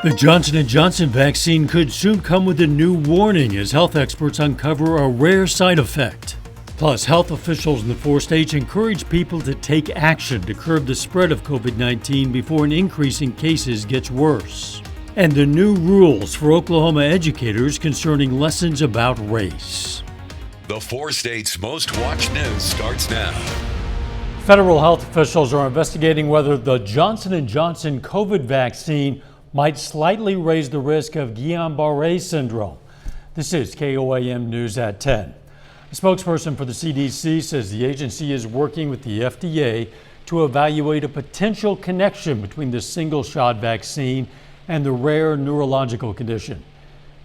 The Johnson & Johnson vaccine could soon come with a new warning as health experts uncover a rare side effect. Plus, health officials in the 4 states encourage people to take action to curb the spread of COVID-19 before an increase in cases gets worse. And the new rules for Oklahoma educators concerning lessons about race. The 4 states' most watched news starts now. Federal health officials are investigating whether the Johnson & Johnson COVID vaccine might slightly raise the risk of Guillain-Barré syndrome. This is KOAM News at 10. A spokesperson for the CDC says the agency is working with the FDA to evaluate a potential connection between the single-shot vaccine and the rare neurological condition.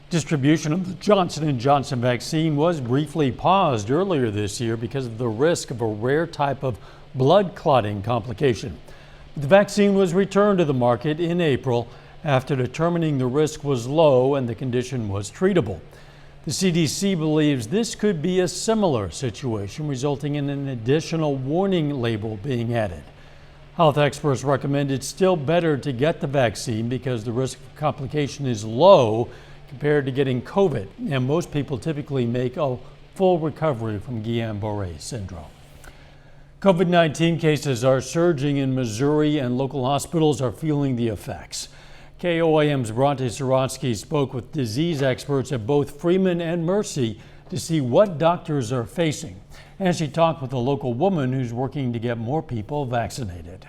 Distribution of the Johnson & Johnson vaccine was briefly paused earlier this year because of the risk of a rare type of blood clotting complication. The vaccine was returned to the market in April after determining the risk was low and the condition was treatable. The CDC believes this could be a similar situation, resulting in an additional warning label being added. Health experts recommend it's still better to get the vaccine because the risk of complication is low compared to getting COVID, and most people typically make a full recovery from Guillain-Barré syndrome. COVID-19 cases are surging in Missouri, and local hospitals are feeling the effects. KOAM's Bronte Sorotsky spoke with disease experts at both Freeman and Mercy to see what doctors are facing. And she talked with a local woman who's working to get more people vaccinated.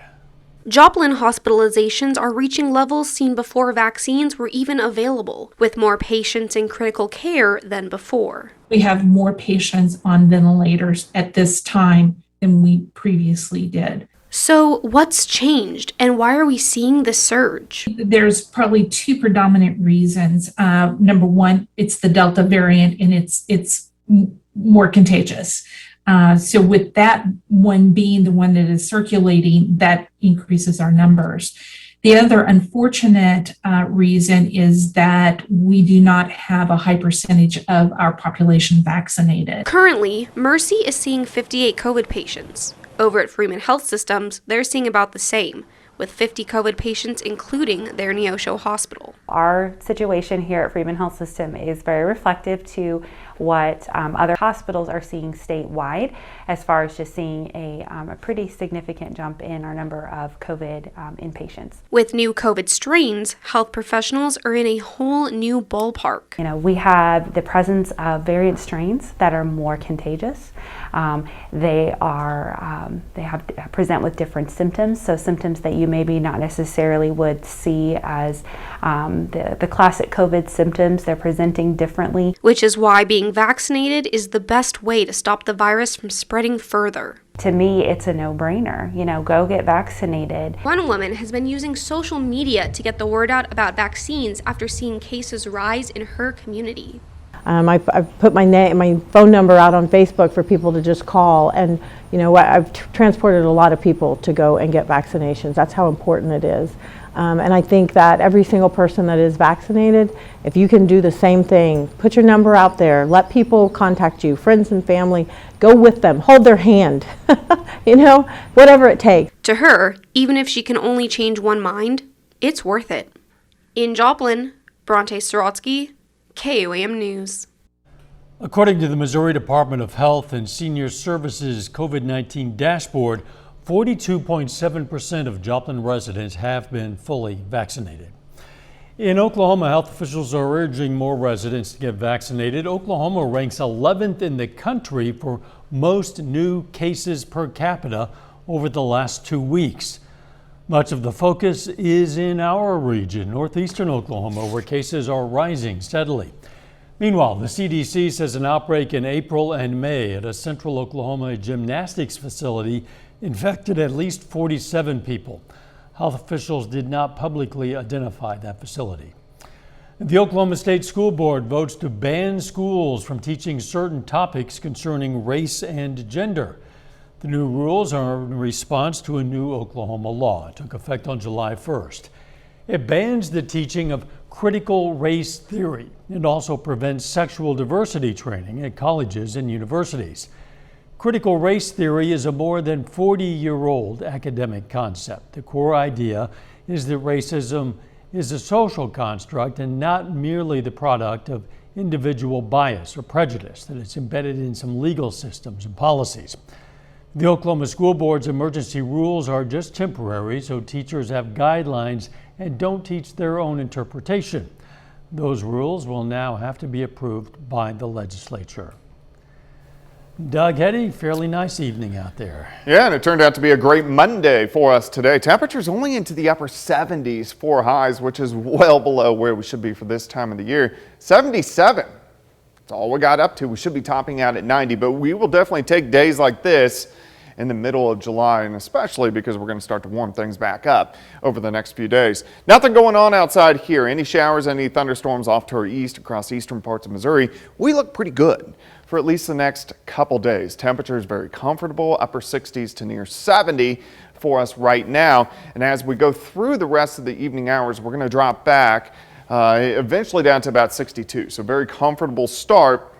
Joplin hospitalizations are reaching levels seen before vaccines were even available, with more patients in critical care than before. We have more patients on ventilators at this time than we previously did. So what's changed, and why are we seeing this surge? There's probably 2 predominant reasons. Number one, it's the Delta variant, and it's more contagious. So with that one being the one that is circulating, that increases our numbers. The other unfortunate reason is that we do not have a high percentage of our population vaccinated. Currently, Mercy is seeing 58 COVID patients. Over at Freeman Health Systems, they're seeing about the same, with 50 COVID patients, including their Neosho Hospital. Our situation here at Freeman Health System is very reflective to what other hospitals are seeing statewide, as far as just seeing a pretty significant jump in our number of COVID inpatients. With new COVID strains, health professionals are in a whole new ballpark. You know, we have the presence of variant strains that are more contagious. They present with different symptoms, so symptoms that you maybe not necessarily would see as the classic COVID symptoms. They're presenting differently. Which is why being vaccinated is the best way to stop the virus from spreading further. To me, it's a no-brainer. You know, go get vaccinated. One woman has been using social media to get the word out about vaccines after seeing cases rise in her community. I've put my phone number out on Facebook for people to just call, and you know, I've transported a lot of people to go and get vaccinations. That's how important it is. And I think that every single person that is vaccinated, if you can do the same thing, put your number out there, let people contact you, friends and family, go with them, hold their hand, you know, whatever it takes. To her, even if she can only change one mind, it's worth it. In Joplin, Bronte Sorotsky, KOAM News. According to the Missouri Department of Health and Senior Services COVID-19 dashboard, 42.7% of Joplin residents have been fully vaccinated. In Oklahoma, health officials are urging more residents to get vaccinated. Oklahoma ranks 11th in the country for most new cases per capita over the last 2 weeks. Much of the focus is in our region, northeastern Oklahoma, where cases are rising steadily. Meanwhile, the CDC says an outbreak in April and May at a central Oklahoma gymnastics facility infected at least 47 people. Health officials did not publicly identify that facility. The Oklahoma State School Board votes to ban schools from teaching certain topics concerning race and gender. The new rules are in response to a new Oklahoma law. It took effect on July 1st. It bans the teaching of critical race theory. It also prevents sexual diversity training at colleges and universities. Critical race theory is a more than 40-year-old academic concept. The core idea is that racism is a social construct and not merely the product of individual bias or prejudice, that it's embedded in some legal systems and policies. The Oklahoma School Board's emergency rules are just temporary, so teachers have guidelines and don't teach their own interpretation. Those rules will now have to be approved by the legislature. Doug Heddy, fairly nice evening out there. Yeah, and it turned out to be a great Monday for us today. Temperatures only into the upper 70s for highs, which is well below where we should be for this time of the year. 77. That's all we got up to. We should be topping out at 90, but we will definitely take days like this in the middle of July, and especially because we're going to start to warm things back up over the next few days. Nothing going on outside here. Any showers, any thunderstorms off to our east across eastern parts of Missouri. We look pretty good for at least the next couple days. Temperatures very comfortable, upper 60s to near 70 for us right now. And as we go through the rest of the evening hours, we're going to drop back eventually down to about 62. So very comfortable start.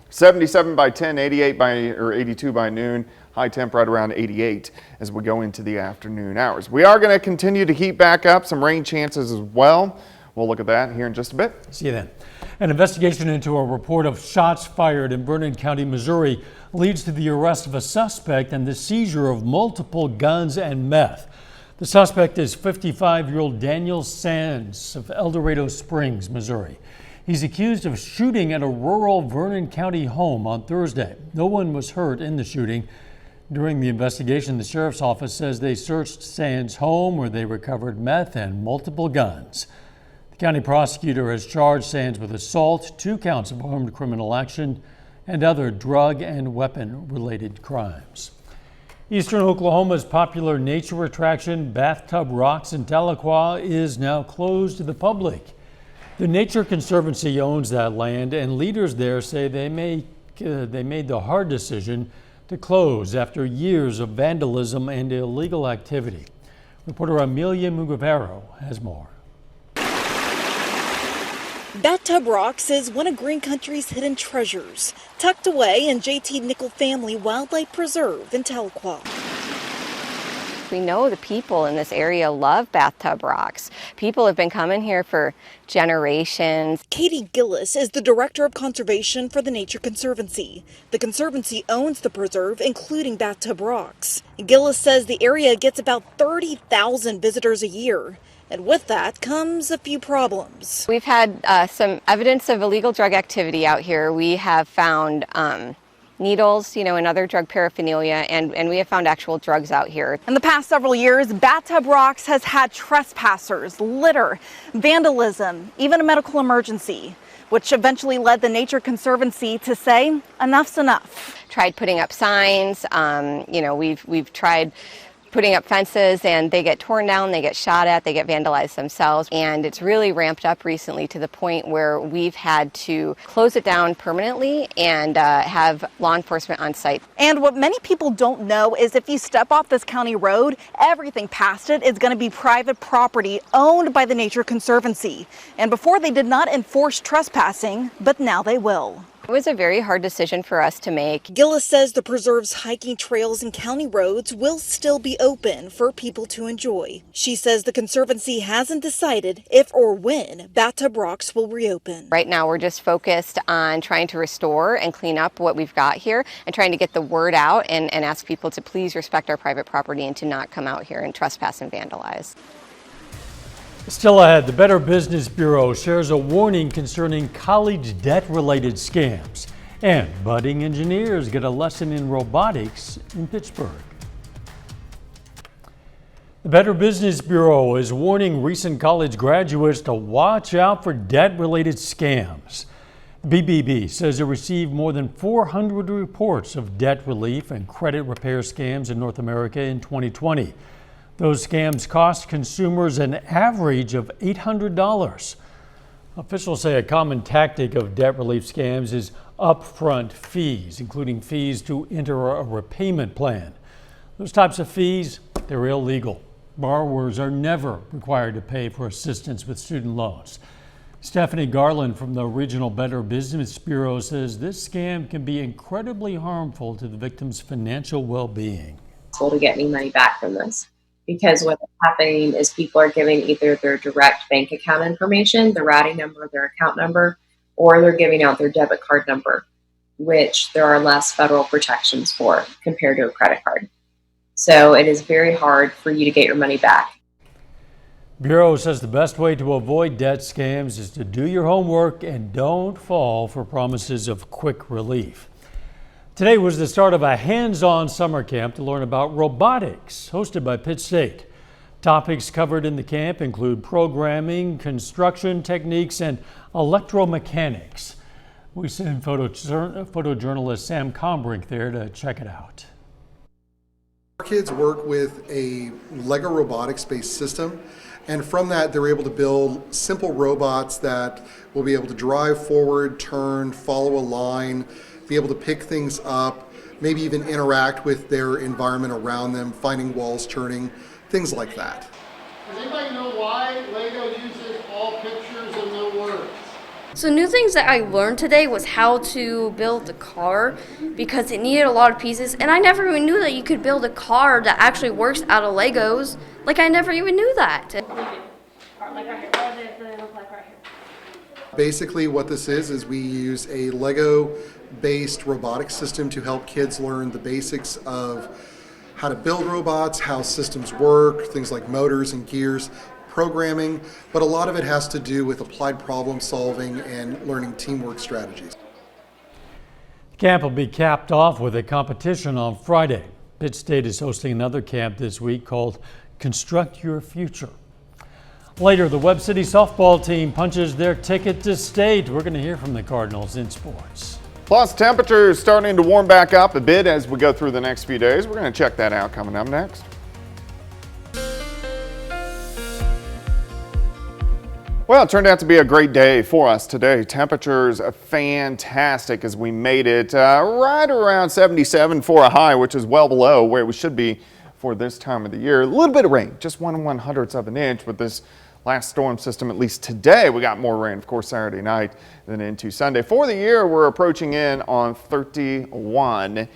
77 by 10, 82 by noon. High temp right around 88 as we go into the afternoon hours. We are going to continue to heat back up, some rain chances as well. We'll look at that here in just a bit. See you then. An investigation into a report of shots fired in Vernon County, Missouri leads to the arrest of a suspect and the seizure of multiple guns and meth. The suspect is 55-year-old Daniel Sands of El Dorado Springs, Missouri. He's accused of shooting at a rural Vernon County home on Thursday. No one was hurt in the shooting. During the investigation, the sheriff's office says they searched Sands' home where they recovered meth and multiple guns. The county prosecutor has charged Sands with assault, 2 counts of armed criminal action, and other drug and weapon-related crimes. Eastern Oklahoma's popular nature attraction, Bathtub Rocks in Tahlequah, is now closed to the public. The Nature Conservancy owns that land, and leaders there say they made the hard decision to close after years of vandalism and illegal activity. Reporter Amelia Mugavero has more. Bathtub Rocks is one of Green Country's hidden treasures, tucked away in J.T. Nickel Family Wildlife Preserve in Tahlequah. We know the people in this area love Bathtub Rocks. People have been coming here for generations. Katie Gillis is the Director of Conservation for the Nature Conservancy. The Conservancy owns the preserve, including Bathtub Rocks. Gillis says the area gets about 30,000 visitors a year. And with that comes a few problems. We've had some evidence of illegal drug activity out here. We have found needles, and other drug paraphernalia, and we have found actual drugs out here. In the past several years, Bathtub Rocks has had trespassers, litter, vandalism, even a medical emergency, which eventually led the Nature Conservancy to say, enough's enough. Tried putting up signs, we've tried putting up fences, and they get torn down, they get shot at, they get vandalized themselves. And it's really ramped up recently to the point where we've had to close it down permanently and have law enforcement on site. And what many people don't know is if you step off this county road, everything past it is going to be private property owned by the Nature Conservancy. And before they did not enforce trespassing, but now they will. It was a very hard decision for us to make. Gillis says the preserve's hiking trails and county roads will still be open for people to enjoy. She says the Conservancy hasn't decided if or when Bathtub Rocks will reopen. Right now we're just focused on trying to restore and clean up what we've got here and trying to get the word out and ask people to please respect our private property and to not come out here and trespass and vandalize. Still ahead, the Better Business Bureau shares a warning concerning college debt-related scams. And budding engineers get a lesson in robotics in Pittsburgh. The Better Business Bureau is warning recent college graduates to watch out for debt-related scams. The BBB says it received more than 400 reports of debt relief and credit repair scams in North America in 2020. Those scams cost consumers an average of $800. Officials say a common tactic of debt relief scams is upfront fees, including fees to enter a repayment plan. Those types of fees, they're illegal. Borrowers are never required to pay for assistance with student loans. Stephanie Garland from the Regional Better Business Bureau says this scam can be incredibly harmful to the victim's financial well-being. To get any money back from this. because what's happening is people are giving either their direct bank account information, the routing number, their account number, or they're giving out their debit card number, which there are less federal protections for compared to a credit card. So it is very hard for you to get your money back. Bureau says the best way to avoid debt scams is to do your homework and don't fall for promises of quick relief. Today was the start of a hands-on summer camp to learn about robotics, hosted by Pitt State. Topics covered in the camp include programming, construction techniques, and electromechanics. We sent photojournalist Sam Combrink there to check it out. Our kids work with a Lego robotics-based system, and from that they're able to build simple robots that will be able to drive forward, turn, follow a line, be able to pick things up, maybe even interact with their environment around them, finding walls turning, things like that. Does anybody know why Lego uses all pictures and no words? So new things that I learned today was how to build a car because it needed a lot of pieces, and I never even knew that you could build a car that actually works out of Legos. Like I never even knew that. Basically what this is we use a Lego-based robotics system to help kids learn the basics of how to build robots, how systems work, things like motors and gears, programming, but a lot of it has to do with applied problem solving and learning teamwork strategies. The camp will be capped off with a competition on Friday. Pitt State is hosting another camp this week called Construct Your Future. Later, the Webb City softball team punches their ticket to state. We're going to hear from the Cardinals in sports. Plus, temperatures starting to warm back up a bit as we go through the next few days. We're going to check that out coming up next. Well, it turned out to be a great day for us today. Temperatures are fantastic as we made it right around 77 for a high, which is well below where we should be for this time of the year. A little bit of rain, just 1/100th of an inch with this last storm system. At least today we got more rain, of course, Saturday night than into Sunday. For the year, we're approaching in on 31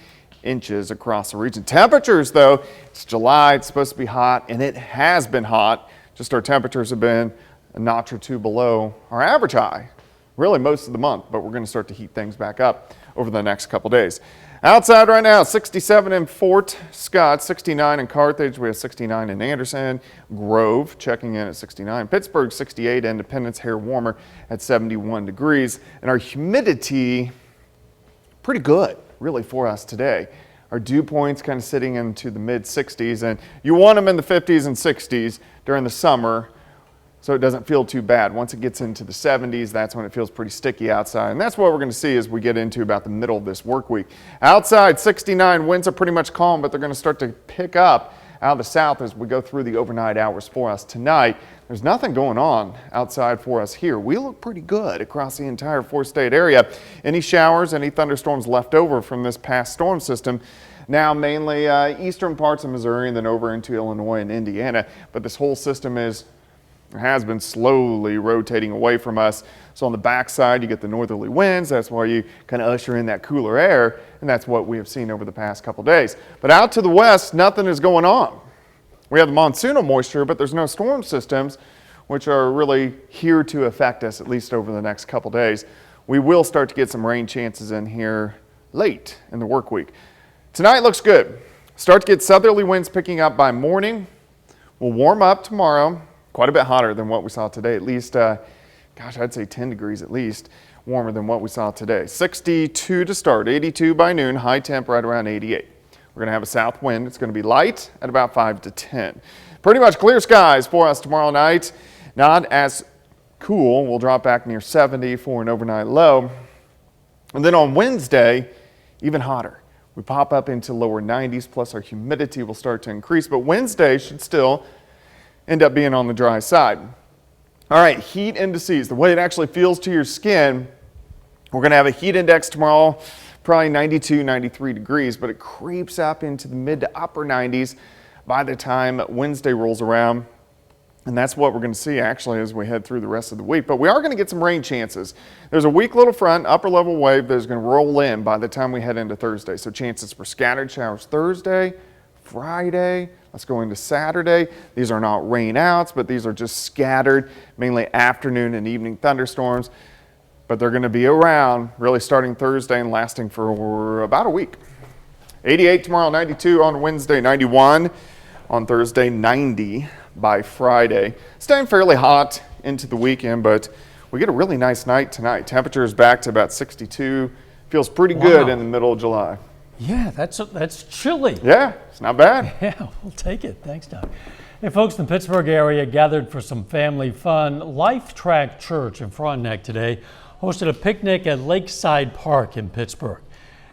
inches across the region. Temperatures, though, it's July, it's supposed to be hot, and it has been hot. Just our temperatures have been a notch or two below our average high, really most of the month, but we're going to start to heat things back up over the next couple days. Outside right now, 67 in Fort Scott, 69 in Carthage. We have 69 in Anderson. Grove checking in at 69. Pittsburgh 68. Independence hair warmer at 71 degrees. And our humidity pretty good really for us today. Our dew points kind of sitting into the mid 60s, and you want them in the 50s and 60s during the summer, so it doesn't feel too bad. Once it gets into the 70s, that's when it feels pretty sticky outside. And that's what we're going to see as we get into about the middle of this work week. Outside, 69, winds are pretty much calm, but they're going to start to pick up out of the south as we go through the overnight hours for us tonight. There's nothing going on outside for us here. We look pretty good across the entire four-state area. Any showers, any thunderstorms left over from this past storm system, now mainly eastern parts of Missouri and then over into Illinois and Indiana. But this whole system has been slowly rotating away from us. So on the backside, you get the northerly winds. That's why you kind of usher in that cooler air, and that's what we have seen over the past couple days. But out to the west, nothing is going on. We have the monsoonal moisture, but there's no storm systems, which are really here to affect us, at least over the next couple days. We will start to get some rain chances in here late in the work week. Tonight looks good. Start to get southerly winds picking up by morning. We'll warm up tomorrow. Quite a bit hotter than what we saw today, at least, I'd say 10 degrees at least warmer than what we saw today. 62 to start, 82 by noon, high temp right around 88. We're going to have a south wind. It's going to be light at about 5 to 10. Pretty much clear skies for us tomorrow night. Not as cool. We'll drop back near 70 for an overnight low. And then on Wednesday, even hotter. We pop up into lower 90s, plus our humidity will start to increase. But Wednesday should still end up being on the dry side. All right, heat indices, the way it actually feels to your skin. We're going to have a heat index tomorrow, probably 92, 93 degrees, but it creeps up into the mid to upper 90s by the time Wednesday rolls around. And that's what we're going to see actually as we head through the rest of the week. But we are going to get some rain chances. There's a weak little front, upper level wave that is going to roll in by the time we head into Thursday. So chances for scattered showers Thursday, Friday. Let's go into Saturday. These are not rain outs, but these are just scattered, mainly afternoon and evening thunderstorms. But they're going to be around really starting Thursday and lasting for about a week. 88 tomorrow, 92 on Wednesday, 91 on Thursday, 90 by Friday. Staying fairly hot into the weekend, but we get a really nice night tonight. Temperature is back to about 62. Feels pretty good in the middle of July. Yeah, that's chilly. Yeah, it's not bad. Yeah, we'll take it. Thanks, Doug. Hey, folks in the Pittsburgh area gathered for some family fun. Life Track Church in Frontenac today hosted a picnic at Lakeside Park in Pittsburgh.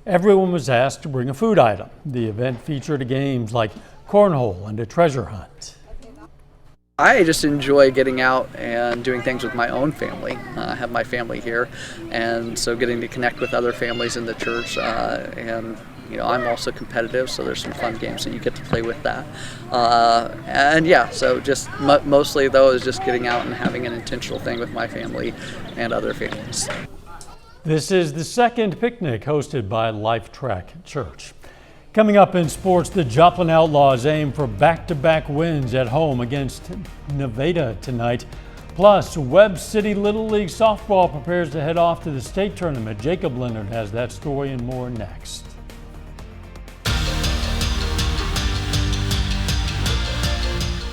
Everyone was asked to bring a food item. The event featured games like cornhole and a treasure hunt. I just enjoy getting out and doing things with my own family. I have my family here, and so getting to connect with other families in the church. And you know, I'm also competitive, so there's some fun games that you get to play with that. And yeah, so just mostly though is just getting out and having an intentional thing with my family and other families. This is the second picnic hosted by Life Track Church. Coming up in sports, the Joplin Outlaws aim for back-to-back wins at home against Nevada tonight. Plus, Webb City Little League Softball prepares to head off to the state tournament. Jacob Leonard has that story and more next.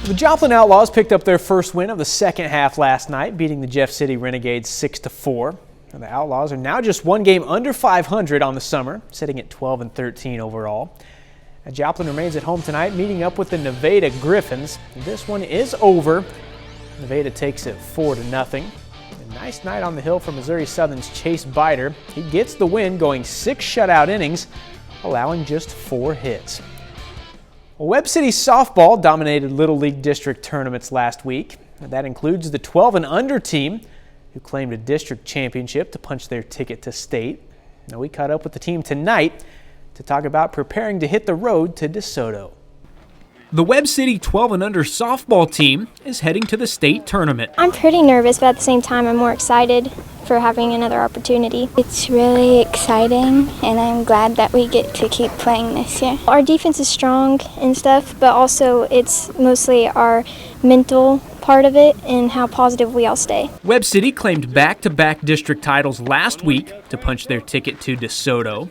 The Joplin Outlaws picked up their first win of the second half last night, beating the Jeff City Renegades 6-4. And the Outlaws are now just one game under 500 on the summer, sitting at 12-13 overall. And Joplin remains at home tonight, meeting up with the Nevada Griffins. This one is over. Nevada takes it 4-0. A nice night on the hill for Missouri Southern's Chase Bider. He gets the win, going 6 shutout innings, allowing just 4 hits. Well, Webb City softball dominated Little League district tournaments last week. That includes the 12 and under team, who claimed a district championship to punch their ticket to state. Now we caught up with the team tonight to talk about preparing to hit the road to DeSoto. The Webb City 12 and under softball team is heading to the state tournament. I'm pretty nervous, but at the same time I'm more excited for having another opportunity. It's really exciting, and I'm glad that we get to keep playing this year. Our defense is strong and stuff, but also it's mostly our mental part of it and how positive we all stay. Webb City claimed back-to-back district titles last week to punch their ticket to DeSoto.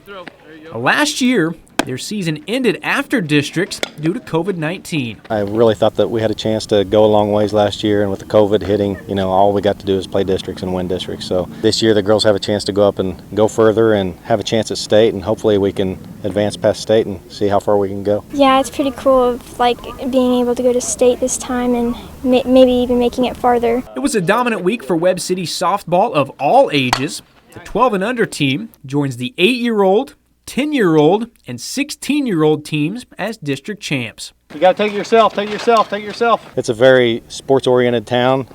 Last year, their season ended after districts due to COVID-19. I really thought that we had a chance to go a long ways last year, and with the COVID hitting, you know, all we got to do is play districts and win districts. So this year the girls have a chance to go up and go further and have a chance at state, and hopefully we can advance past state and see how far we can go. Yeah, it's pretty cool of being able to go to state this time and maybe even making it farther. It was a dominant week for Webb City softball of all ages. The 12 and under team joins the 8-year-old, 10-year-old, and 16-year-old teams as district champs. You got to take it yourself, take it yourself, take it yourself. It's a very sports-oriented town.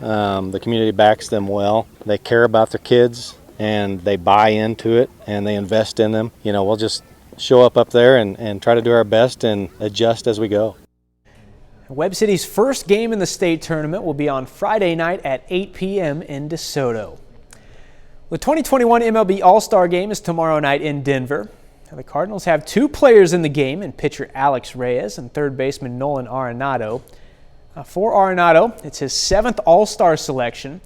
The community backs them well. They care about their kids, and they buy into it, and they invest in them. You know, we'll just show up there and try to do our best and adjust as we go. Webb City's first game in the state tournament will be on Friday night at 8 p.m. in DeSoto. The 2021 MLB All-Star Game is tomorrow night in Denver. The Cardinals have 2 players in the game, in pitcher Alex Reyes and third baseman Nolan Arenado. For Arenado, it's his 7th All-Star selection.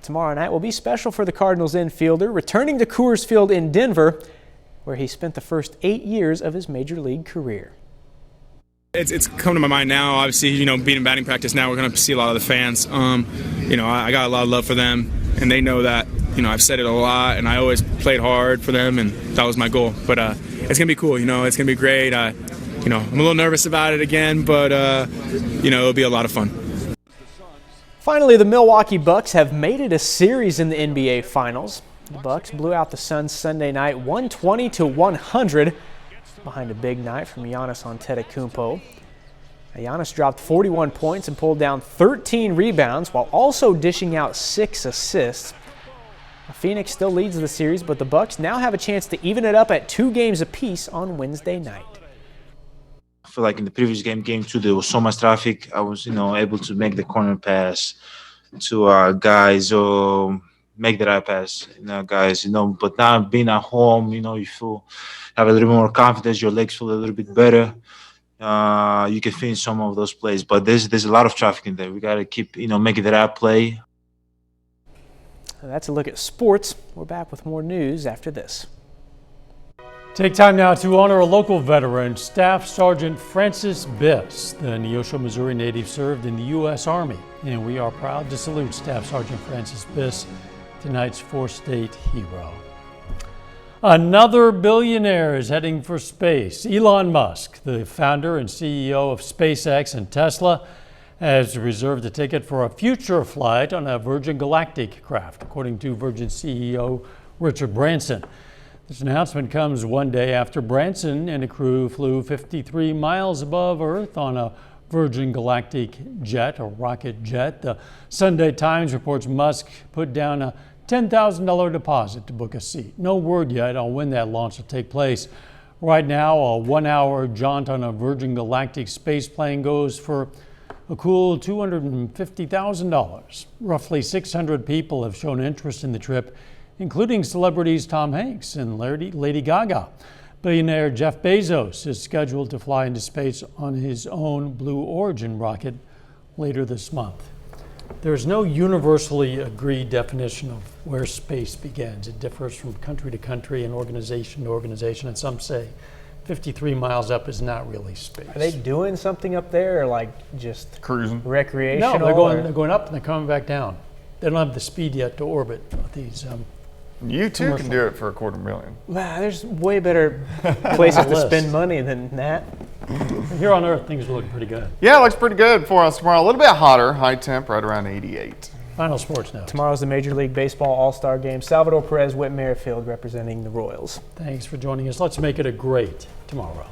Tomorrow night will be special for the Cardinals infielder, returning to Coors Field in Denver, where he spent the first 8 years of his major league career. It's come to my mind now. Obviously, you know, being in batting practice now, we're going to see a lot of the fans. You know, I got a lot of love for them, and they know that. You know, I've said it a lot, and I always played hard for them, and that was my goal. But it's going to be cool. You know, it's going to be great. You know, I'm a little nervous about it again, but, you know, it'll be a lot of fun. Finally, the Milwaukee Bucks have made it a series in the NBA Finals. The Bucks blew out the Suns Sunday night 120-100 behind a big night from Giannis Antetokounmpo. Giannis dropped 41 points and pulled down 13 rebounds while also dishing out 6 assists. Phoenix still leads the series, but the Bucks now have a chance to even it up at 2 games apiece on Wednesday night. I feel like in the previous game, game 2, there was so much traffic. I was, able to make the corner pass to guys or make the right pass, guys, But now being at home, you feel have a little bit more confidence. Your legs feel a little bit better. you can finish some of those plays. But there's a lot of traffic in there. We got to keep, making the right play. That's a look at sports. We're back with more news after this. Take time now to honor a local veteran, Staff Sergeant Francis Biss. The Neosho, Missouri native served in the U.S. Army, and we are proud to salute Staff Sergeant Francis Biss, tonight's four-state hero. Another billionaire is heading for space. Elon Musk, the founder and CEO of SpaceX and Tesla, has reserved a ticket for a future flight on a Virgin Galactic craft, according to Virgin CEO Richard Branson. This announcement comes one day after Branson and a crew flew 53 miles above Earth on a Virgin Galactic jet, a rocket jet. The Sunday Times reports Musk put down a $10,000 deposit to book a seat. No word yet on when that launch will take place. Right now, a 1-hour jaunt on a Virgin Galactic spaceplane goes for a cool $250,000. Roughly 600 people have shown interest in the trip, including celebrities Tom Hanks and Lady Gaga. Billionaire Jeff Bezos is scheduled to fly into space on his own Blue Origin rocket later this month. There is no universally agreed definition of where space begins. It differs from country to country and organization to organization, and some say 53 miles up is not really space. Are they doing something up there, or like just cruising, recreational? No, they're going up and they're coming back down. They don't have the speed yet to orbit these. You too can do it for $250,000. Wow, there's way better places to spend money than that. Here on Earth, things are looking pretty good. Yeah, it looks pretty good for us tomorrow. A little bit hotter, high temp, right around 88. Final sports now. Tomorrow's the Major League Baseball All-Star Game. Salvador Perez, Whit Merrifield representing the Royals. Thanks for joining us. Let's make it a great tomorrow.